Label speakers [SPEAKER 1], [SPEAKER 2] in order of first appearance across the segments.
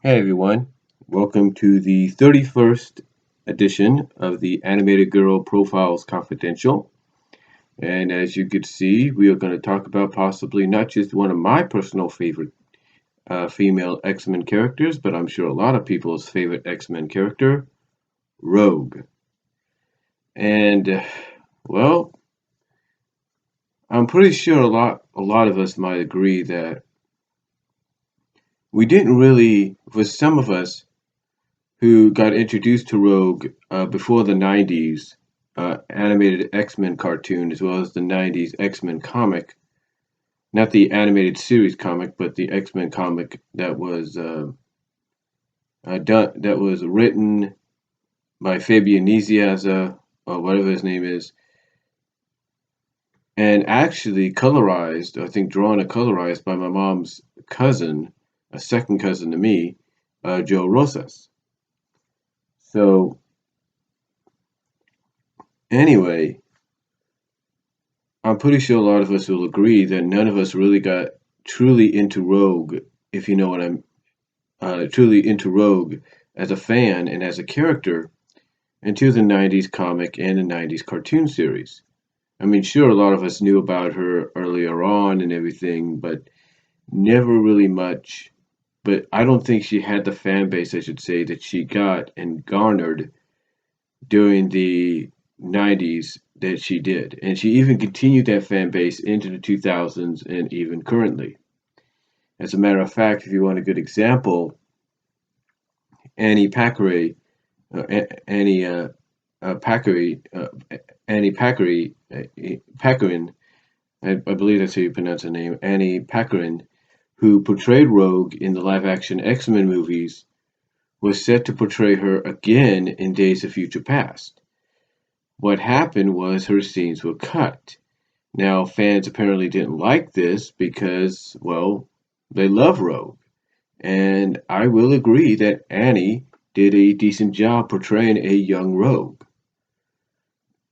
[SPEAKER 1] Hey everyone, welcome to the 31st edition of the Animated Girl Profiles Confidential. And as you could see, we are going to talk about possibly not just one of my personal favorite female X-Men characters, but I'm sure a lot of people's favorite X-Men character, Rogue. And well, I'm pretty sure a lot of us might agree that we didn't really, for some of us, who got introduced to Rogue before the 90s animated X-Men cartoon as well as the 90s X-Men comic. Not the animated series comic, but the X-Men comic that was written by Fabian Nicieza, or whatever his name is, and actually colorized, I think drawn and colorized by my mom's cousin, a second cousin to me, Joe Rosas. So anyway, I'm pretty sure a lot of us will agree that none of us really got truly into Rogue, if you know what I'm truly into Rogue as a fan and as a character until the 90s comic and the 90s cartoon series. I mean, sure, a lot of us knew about her earlier on and everything, but never really much. But I don't think she had the fan base, I should say, that she got and garnered during the 90s that she did. And she even continued that fan base into the 2000s and even currently. As a matter of fact, if you want a good example, Annie Packeray, Annie Packeray, Annie Packeray, Packerin, I believe that's how you pronounce her name, Annie Packerin, who portrayed Rogue in the live-action X-Men movies, was set to portray her again in Days of Future Past. What happened was her scenes were cut. Now, fans apparently didn't like this because, well, they love Rogue. And I will agree that Annie did a decent job portraying a young Rogue.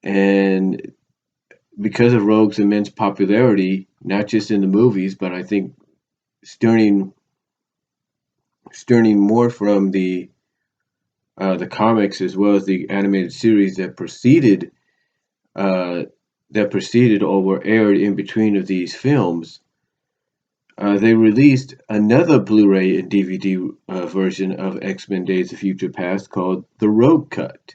[SPEAKER 1] And because of Rogue's immense popularity, not just in the movies, but I think stemming more from the comics as well as the animated series uh, that preceded or were aired in between of these films, they released another Blu-ray and DVD version of X-Men Days of Future Past called The Rogue Cut,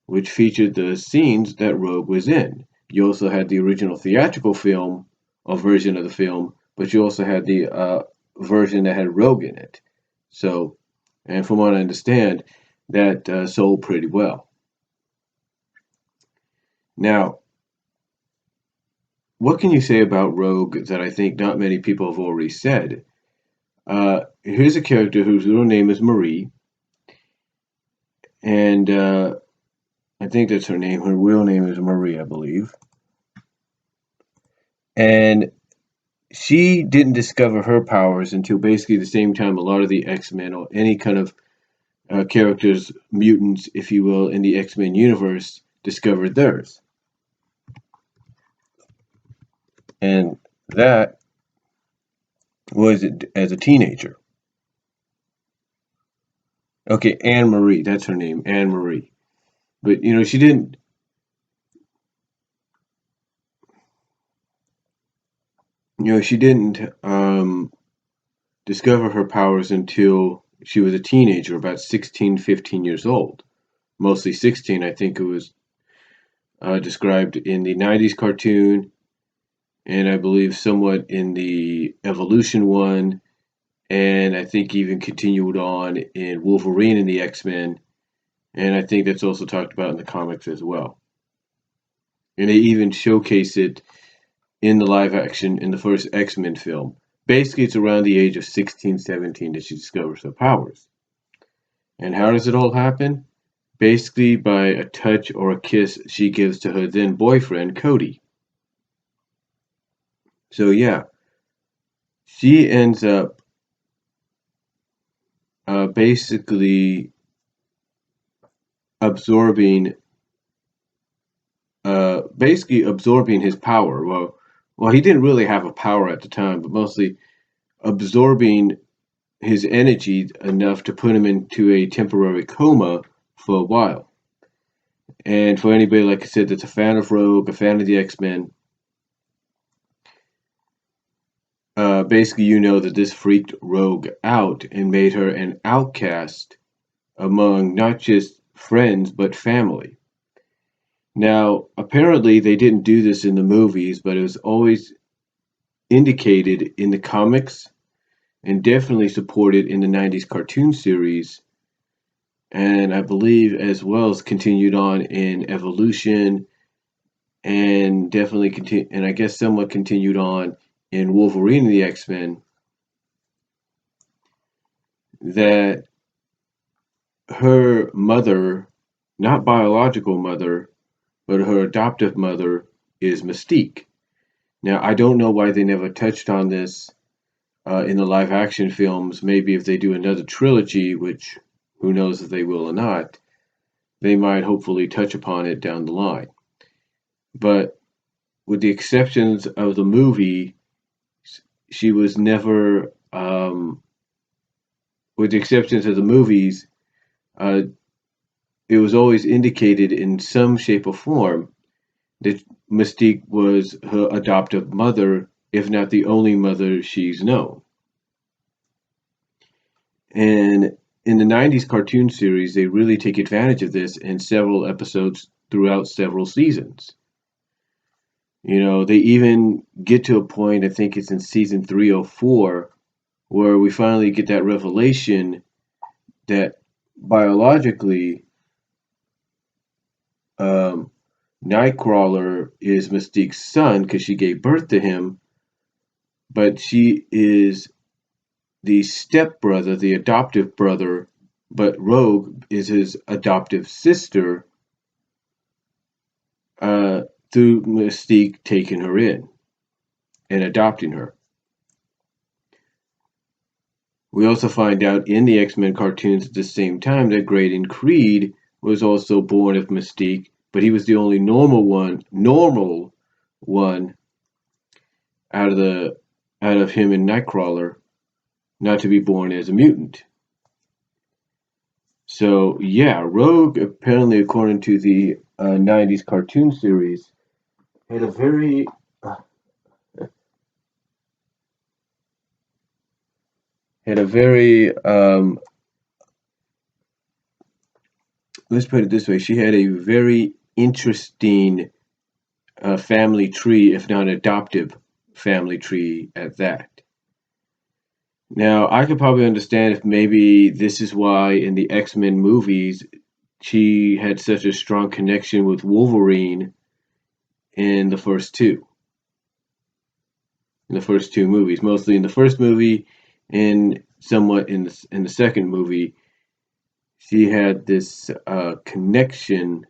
[SPEAKER 1] which featured the scenes that Rogue was in. You also had the original theatrical film or version of the film, but you also had the version that had Rogue in it. So, and from what I understand, that sold pretty well. Now, what can you say about Rogue that I think not many people have already said? Here's a character whose real name is Marie, and I think that's her name. Her real name is Marie, I believe. And she didn't discover her powers until basically the same time a lot of the X-Men or any kind of characters, mutants, if you will, in the X-Men universe discovered theirs. And that was as a teenager. Okay, Anne Marie, that's her name, Anne Marie. But she didn't discover her powers until she was a teenager, about 16, 15 years old. Mostly 16, I think it was described in the 90s cartoon, and I believe somewhat in the Evolution one, and I think even continued on in Wolverine and the X-Men, and I think that's also talked about in the comics as well. And they even showcase it in the live action in the first X-Men film. Basically, it's around the age of 16, 17 that she discovers her powers. And how does it all happen? Basically, by a touch or a kiss she gives to her then boyfriend, Cody. So, yeah, she ends up basically absorbing absorbing his power. Well, he didn't really have a power at the time, but mostly absorbing his energy enough to put him into a temporary coma for a while. And for anybody, like I said, that's a fan of Rogue, a fan of the X-Men, basically you know that this freaked Rogue out and made her an outcast among not just friends but family. Now, apparently they didn't do this in the movies, but it was always indicated in the comics and definitely supported in the 90s cartoon series, and I believe as well as continued on in Evolution, and definitely and I guess somewhat continued on in Wolverine and the X-Men, that her mother, not biological mother, but her adoptive mother, is Mystique. Now, I don't know why they never touched on this in the live action films. Maybe if they do another trilogy, which who knows if they will or not, they might hopefully touch upon it down the line. But with the exceptions of the movie, she was never, with the exceptions of the movies, uh, it was always indicated in some shape or form that Mystique was her adoptive mother, if not the only mother she's known. And in the 90s cartoon series, they really take advantage of this in several episodes throughout several seasons. You know, they even get to a point, I think it's in season 3 or 4, where we finally get that revelation that biologically, um, Nightcrawler is Mystique's son because she gave birth to him, but she is the stepbrother, the adoptive brother, but Rogue is his adoptive sister, uh, through Mystique taking her in and adopting her. We also find out in the X-Men cartoons at the same time that Graydon Creed was also born of Mystique, but he was the only normal one out of him and Nightcrawler not to be born as a mutant. So yeah, Rogue apparently, according to the 90s cartoon series, had a very had a very let's put it this way, she had a very interesting family tree, if not adoptive family tree at that. Now, I could probably understand if maybe this is why in the X-Men movies she had such a strong connection with Wolverine in the first two. In the first two movies, mostly in the first movie and somewhat in the second movie, she had this connection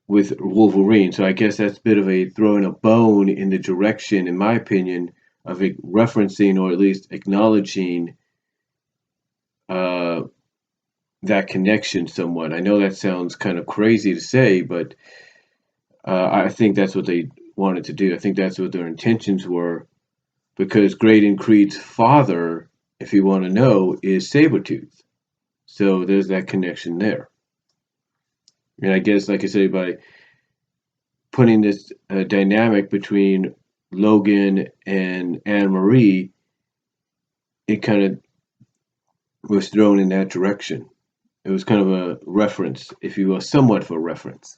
[SPEAKER 1] with Wolverine. So I guess that's a bit of a throwing a bone in the direction, in my opinion, of it referencing or at least acknowledging uh, that connection somewhat. I know that sounds kind of crazy to say, but I think that's what they wanted to do. I think that's what their intentions were, because Graydon Creed's father, if you want to know, is Sabretooth. So there's that connection there. And I guess, like I say, by putting this dynamic between Logan and Anne Marie, it kind of was thrown in that direction. It was kind of a reference, if you will, somewhat of a reference.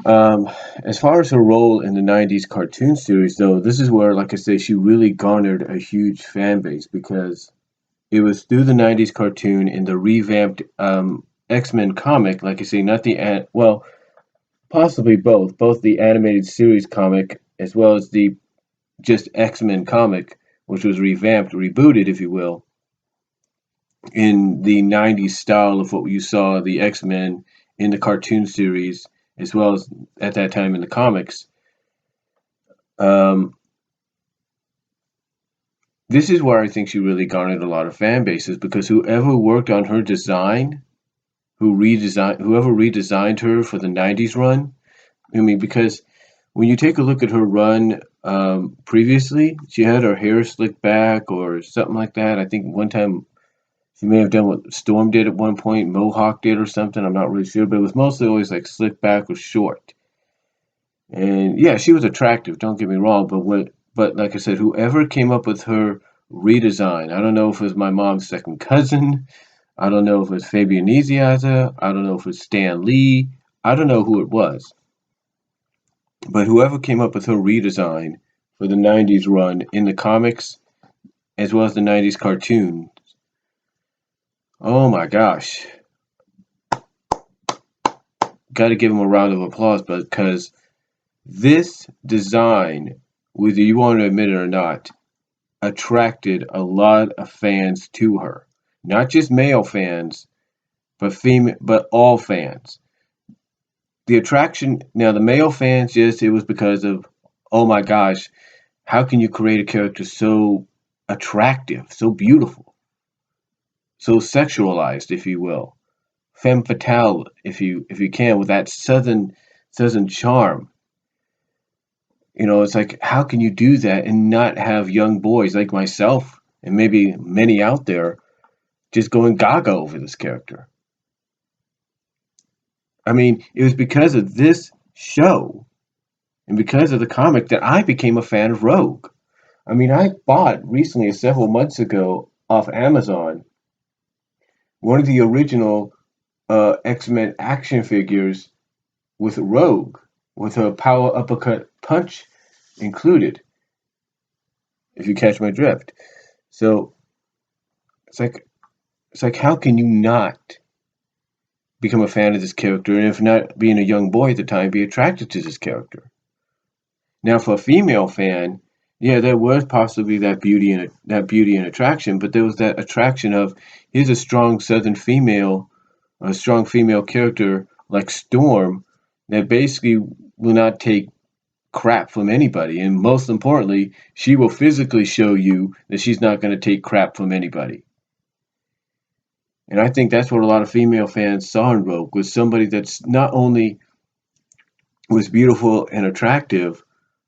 [SPEAKER 1] Um, as far as her role in the 90s cartoon series, though, this is where, like I say, she really garnered a huge fan base, because it was through the 90s cartoon and the revamped X-Men comic, like I say, not the, well, possibly both the animated series comic as well as the just X-Men comic, which was revamped, rebooted, if you will, in the 90s style of what you saw the X-Men in the cartoon series, as well as at that time in the comics. Um, this is where I think she really garnered a lot of fan bases, because whoever worked on her design, whoever redesigned her for the 90s run, I mean, because when you take a look at her run Previously. She had her hair slicked back or something like that. I think one time she may have done what Storm did at one point, Mohawk did or something. I'm not really sure, but it was mostly always like slicked back or short. And yeah, she was attractive. Don't get me wrong, but like I said, whoever came up with her redesign, I don't know if it was my mom's second cousin. I don't know if it was Fabian Nicieza. I don't know if it was Stan Lee. I don't know who it was. But whoever came up with her redesign for the 90s run in the comics as well as the 90s cartoon, oh my gosh. Got to give him a round of applause because this design, whether you want to admit it or not, attracted a lot of fans to her. Not just male fans, but all fans. The attraction, now the male fans, yes, it was because of, oh my gosh, how can you create a character so attractive, so beautiful, so sexualized, if you will, femme fatale, if you can, with that southern charm. It's like, how can you do that and not have young boys like myself and maybe many out there just going gaga over this character? I mean, it was because of this show and because of the comic that I became a fan of Rogue. I mean, I bought recently, several months ago, off Amazon, one of the original X-Men action figures with Rogue, with a power uppercut punch included, if you catch my drift. So it's like how can you not become a fan of this character, and if not being a young boy at the time, be attracted to this character? Now, for a female fan, yeah, there was possibly that beauty and attraction, but there was that attraction of, here's a strong Southern female, a strong female character like Storm that basically will not take crap from anybody, and most importantly, she will physically show you that she's not going to take crap from anybody. And I think that's what a lot of female fans saw in Rogue, was somebody that's not only was beautiful and attractive,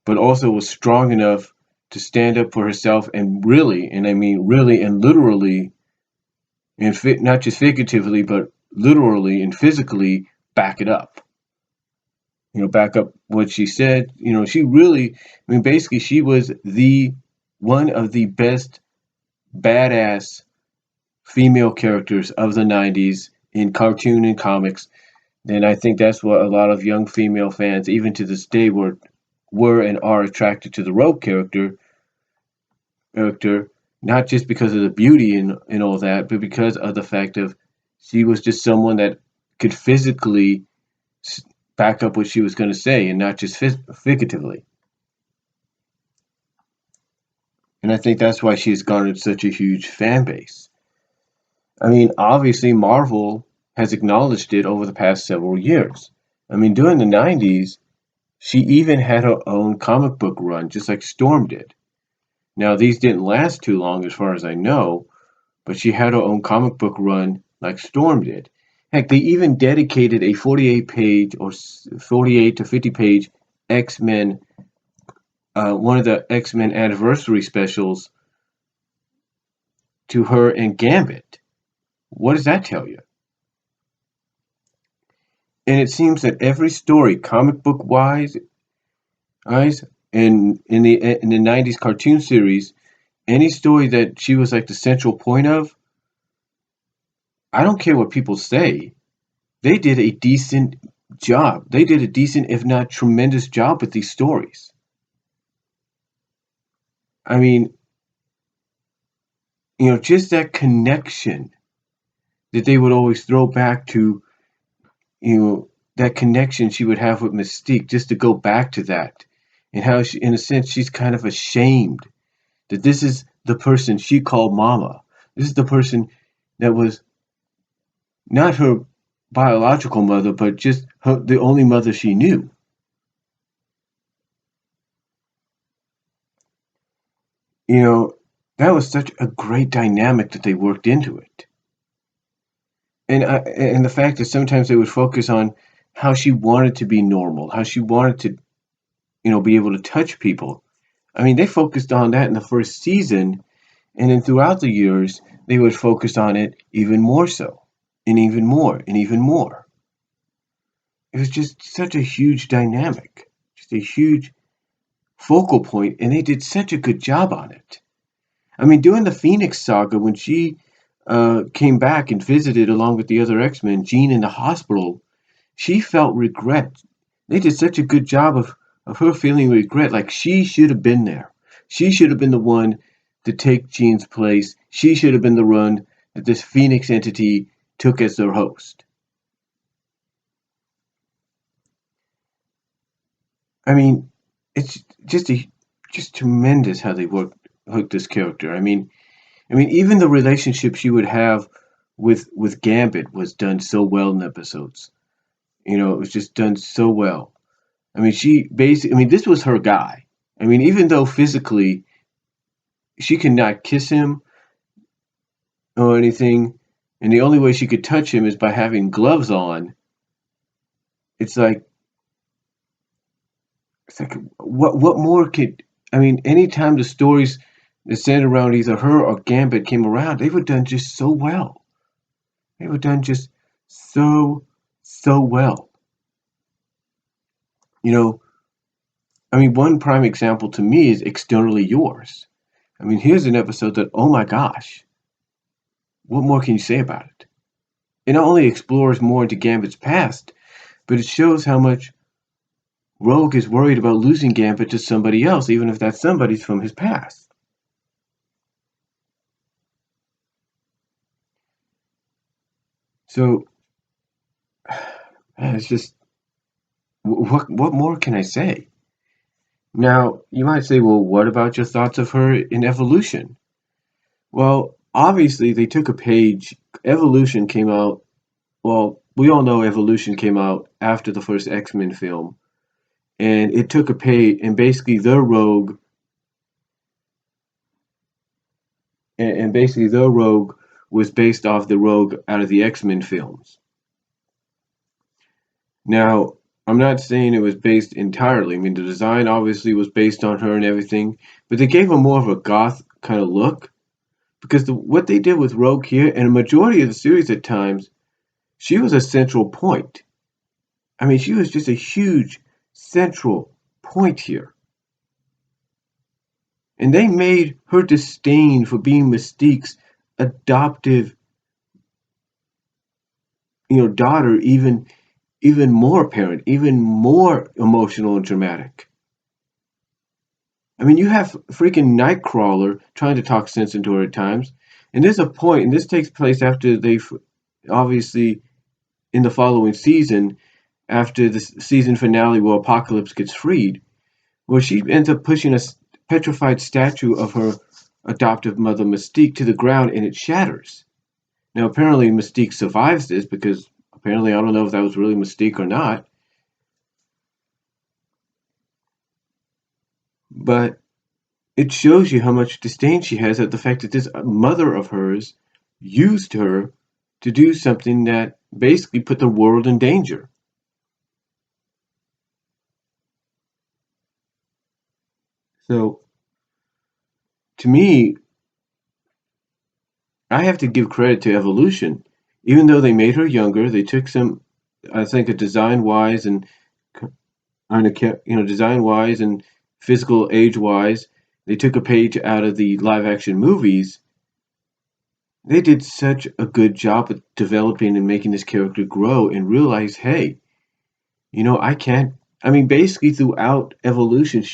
[SPEAKER 1] but also was strong enough to stand up for herself and really, and I mean really and literally, and not just figuratively, but literally and physically back it up. Back up what she said. She really, I mean, basically, she was the one of the best badass female characters of the 90s in cartoon and comics. And I think that's what a lot of young female fans, even to this day, were and are attracted to the Rogue character, not just because of the beauty and all that, but because of the fact of she was just someone that could physically back up what she was going to say and not just figuratively. And I think that's why she's garnered such a huge fan base. I mean, obviously, Marvel has acknowledged it over the past several years. I mean, during the 90s, she even had her own comic book run, just like Storm did. Now, these didn't last too long, as far as I know, but she had her own comic book run like Storm did. Heck, they even dedicated a 48 page or 48 to 50 page X Men, one of the X Men anniversary specials, to her and Gambit. What does that tell you? And it seems that every story, comic book wise, in the 90s cartoon series, any story that she was like the central point of, I don't care what people say, they did a decent job. They did a decent, if not tremendous job with these stories. I mean, just that connection that they would always throw back to, that connection she would have with Mystique, just to go back to that. And how she, in a sense, she's kind of ashamed that this is the person she called Mama. This is the person that was not her biological mother, but just the only mother she knew. You know, that was such a great dynamic that they worked into it. And the fact that sometimes they would focus on how she wanted to be normal, how she wanted to, be able to touch people. I mean, they focused on that in the first season, and then throughout the years, they would focus on it even more so, and even more, and even more. It was just such a huge dynamic, just a huge focal point, and they did such a good job on it. I mean, during the Phoenix saga, when she came back and visited along with the other X-Men, Jean in the hospital, she felt regret. They did such a good job of her feeling regret, like she should have been there. She should have been the one to take Jean's place. She should have been the one that this Phoenix entity took as their host. I mean, it's just tremendous how they hooked this character. I mean, even the relationship she would have with Gambit was done so well in episodes. It was just done so well. I mean, she basically, I mean, this was her guy. I mean, even though physically she could not kiss him or anything, and the only way she could touch him is by having gloves on. It's like, what more could, I mean, anytime the stories that centered around either her or Gambit came around, they were done just so well. They were done just so, so well. You know, I mean, one prime example to me is Externally Yours. I mean, here's an episode that, oh my gosh, what more can you say about it? It not only explores more into Gambit's past, but it shows how much Rogue is worried about losing Gambit to somebody else, even if that somebody's from his past. So, it's just, what more can I say? Now, you might say, well, what about your thoughts of her in Evolution? Well, obviously, they took a page. Evolution came out, well, we all know Evolution came out after the first X-Men film, and it took a page, and basically their Rogue, and basically their Rogue was based off the Rogue out of the X-Men films. Now, I'm not saying it was based entirely. I mean, the design obviously was based on her and everything, but they gave her more of a goth kind of look because what they did with Rogue here, and a majority of the series at times, she was a central point. I mean, she was just a huge central point here. And they made her disdain for being Mystique's adoptive, daughter even more apparent, even more emotional and dramatic. I mean, you have freaking Nightcrawler trying to talk sense into her at times, and there's a point, and this takes place after they've obviously in the following season, after the season finale where Apocalypse gets freed, where she ends up pushing a petrified statue of her adoptive mother Mystique to the ground and it shatters. Now, apparently, Mystique survives this because apparently, I don't know if that was really Mystique or not, but it shows you how much disdain she has at the fact that this mother of hers used her to do something that basically put the world in danger. So, to me, I have to give credit to Evolution. Even though they made her younger, they took some, I think, a design wise and design wise and physical age wise, they took a page out of the live action movies. They did such a good job of developing and making this character grow and realize, hey, I can't. I mean, basically throughout Evolution,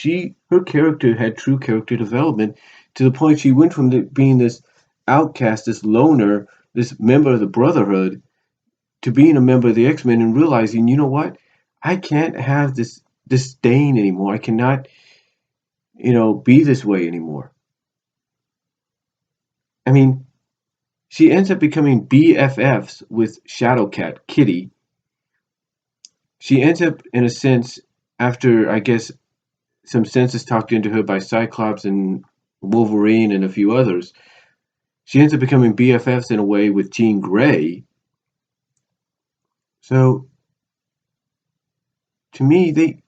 [SPEAKER 1] her character had true character development to the point she went from being this outcast, this loner, this member of the Brotherhood, to being a member of the X-Men and realizing, you know what? I can't have this disdain anymore. I cannot, be this way anymore. I mean, she ends up becoming BFFs with Shadowcat, Kitty. She ends up, in a sense, after, I guess, some sense is talked into her by Cyclops and Wolverine and a few others. She ends up becoming BFFs in a way with Jean Grey. So, to me,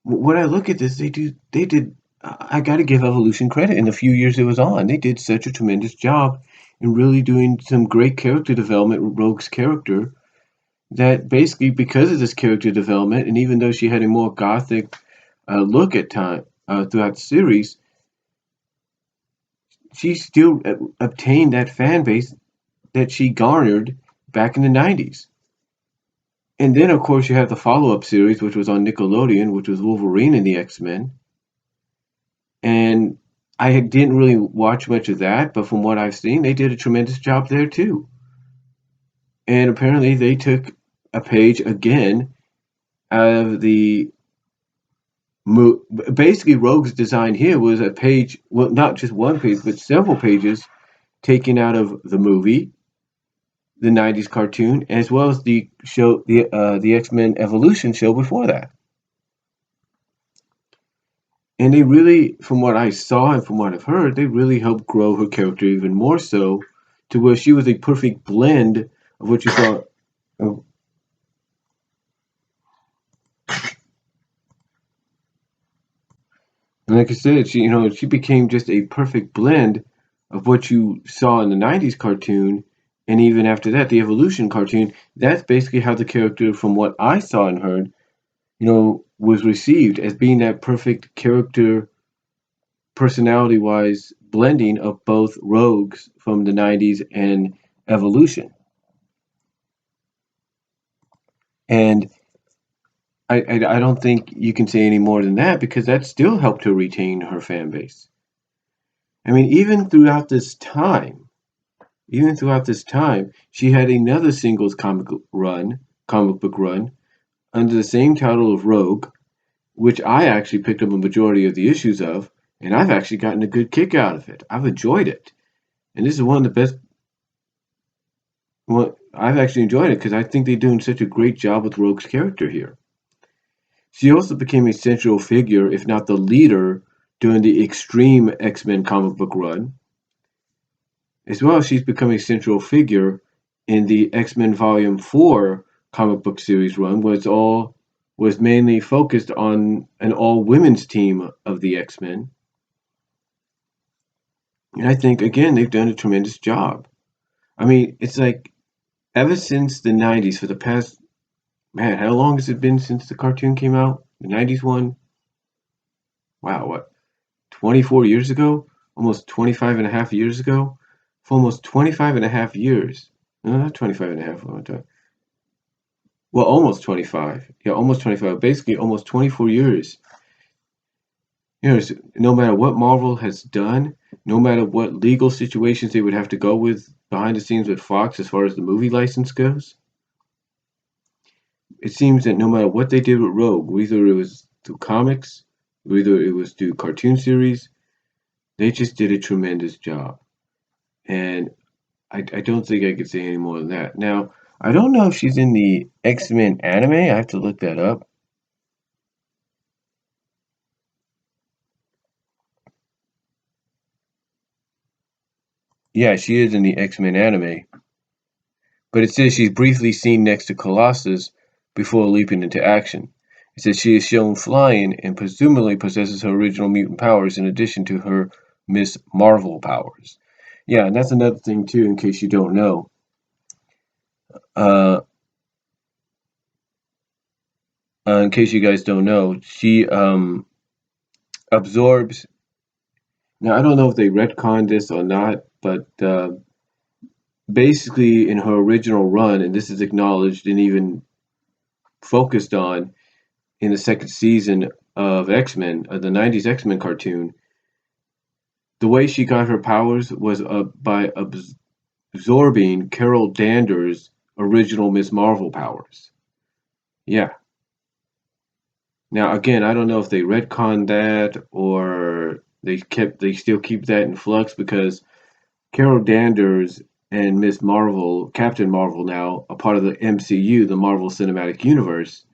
[SPEAKER 1] when I look at this, they did I got to give Evolution credit. In the few years it was on, they did such a tremendous job in really doing some great character development with Rogue's character. That basically, because of this character development, and even though she had a more gothic look at time throughout the series, she still obtained that fan base that she garnered back in the 90s. And then, of course, you have the follow up series, which was on Nickelodeon, which was Wolverine and the X Men. And I didn't really watch much of that, but from what I've seen, they did a tremendous job there too. And apparently, they took a page again out of the. Basically, Rogue's design here was a page, well, not just one page, but several pages taken out of the movie, the 90s cartoon, as well as the show, the X-Men Evolution show before that. And they really, from what I saw and from what I've heard, they really helped grow her character even more so to where she was a perfect blend of what you saw. Oh, and like I said, she became just a perfect blend of what you saw in the 90s cartoon, and even after that, the Evolution cartoon. That's basically how the character, from what I saw and heard, was received as being that perfect character, personality wise, blending of both Rogues from the 90s and Evolution. And I don't think you can say any more than that because that still helped her retain her fan base. I mean, even throughout this time, she had another singles comic book run, under the same title of Rogue, which I actually picked up a majority of the issues of, and I've actually gotten a good kick out of it. I've enjoyed it. And this is one of the best. Well, I've actually enjoyed it because I think they're doing such a great job with Rogue's character here. She also became a central figure, if not the leader, during the Extreme X-Men comic book run. As well, she's become a central figure in the X-Men Volume 4 comic book series run, was mainly focused on an all-women's team of the X-Men. And I think, again, they've done a tremendous job. I mean, it's like ever since the 90s, for the past, man, how long has it been since the cartoon came out? The 90s one? Wow, what? 24 years ago? Almost 25 and a half years ago? For almost 25 and a half years. No, not 25 and a half. Well, almost 25. Yeah, almost 25. Basically, almost 24 years. No matter what Marvel has done, no matter what legal situations they would have to go with behind the scenes with Fox as far as the movie license goes, it seems that no matter what they did with Rogue, whether it was through comics, whether it was through cartoon series, they just did a tremendous job. And I don't think I could say any more than that. Now, I don't know if she's in the X-Men anime. I have to look that up. Yeah, she is in the X-Men anime. But it says she's briefly seen next to Colossus before leaping into action. It says she is shown flying and presumably possesses her original mutant powers in addition to her Miss Marvel powers. Yeah, and that's another thing too, in case you don't know. Uh, in case you guys don't know, she absorbs. Now I don't know if they retconned this or not, but basically in her original run, and this is acknowledged and even focused on in the second season of X-Men, the 90s X-Men cartoon, the way she got her powers was by absorbing Carol Danvers' original Miss Marvel powers. Yeah. Now again, I don't know if they retconned that or they still keep that in flux because Carol Danvers and Miss Marvel, Captain Marvel now, a part of the MCU, the Marvel Cinematic Universe,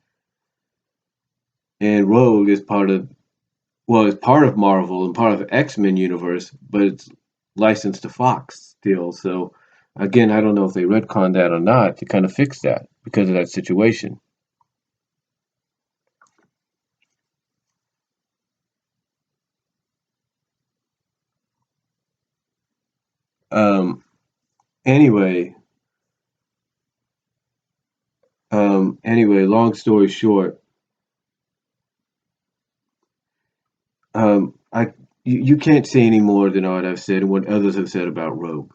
[SPEAKER 1] and Rogue is it's part of Marvel and part of X-Men universe, but it's licensed to Fox still. So again, I don't know if they retconned that or not to kind of fix that because of that situation. Um, anyway, long story short, I you can't say any more than what I've said and what others have said about Rogue.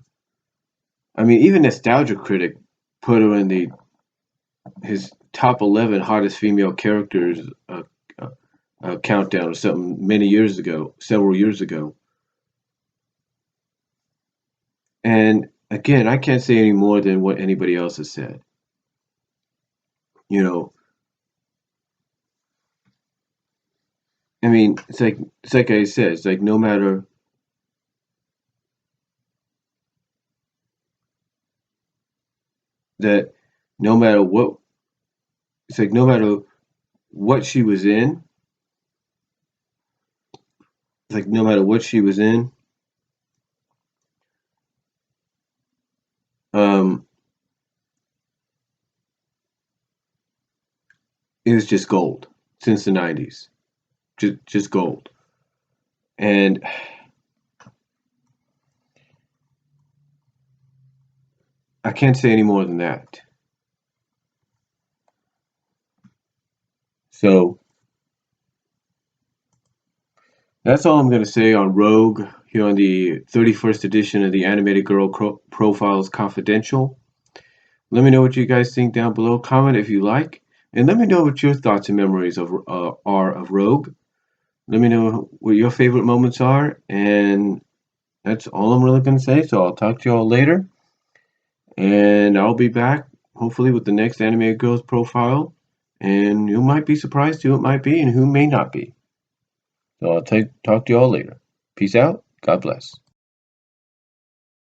[SPEAKER 1] I mean, even Nostalgia Critic put her in the his top 11 hottest female characters uh, countdown or something many years ago, several years ago. And again, I can't say any more than what anybody else has said. You know, I mean, it's like I said, it's like no matter that, no matter what, it's like no matter what she was in, it's like no matter what she was in, um, it was just gold since the '90s, just gold. And I can't say any more than that. So that's all I'm going to say on Rogue here on the 31st edition of the Animated Girl Profiles Confidential. Let me know what you guys think down below. Comment if you like. And let me know what your thoughts and memories are of Rogue. Let me know what your favorite moments are. And that's all I'm really going to say. So I'll talk to you all later. And I'll be back, hopefully, with the next Animated Girls profile. And you might be surprised who it might be and who may not be. So I'll talk to you all later. Peace out. God bless.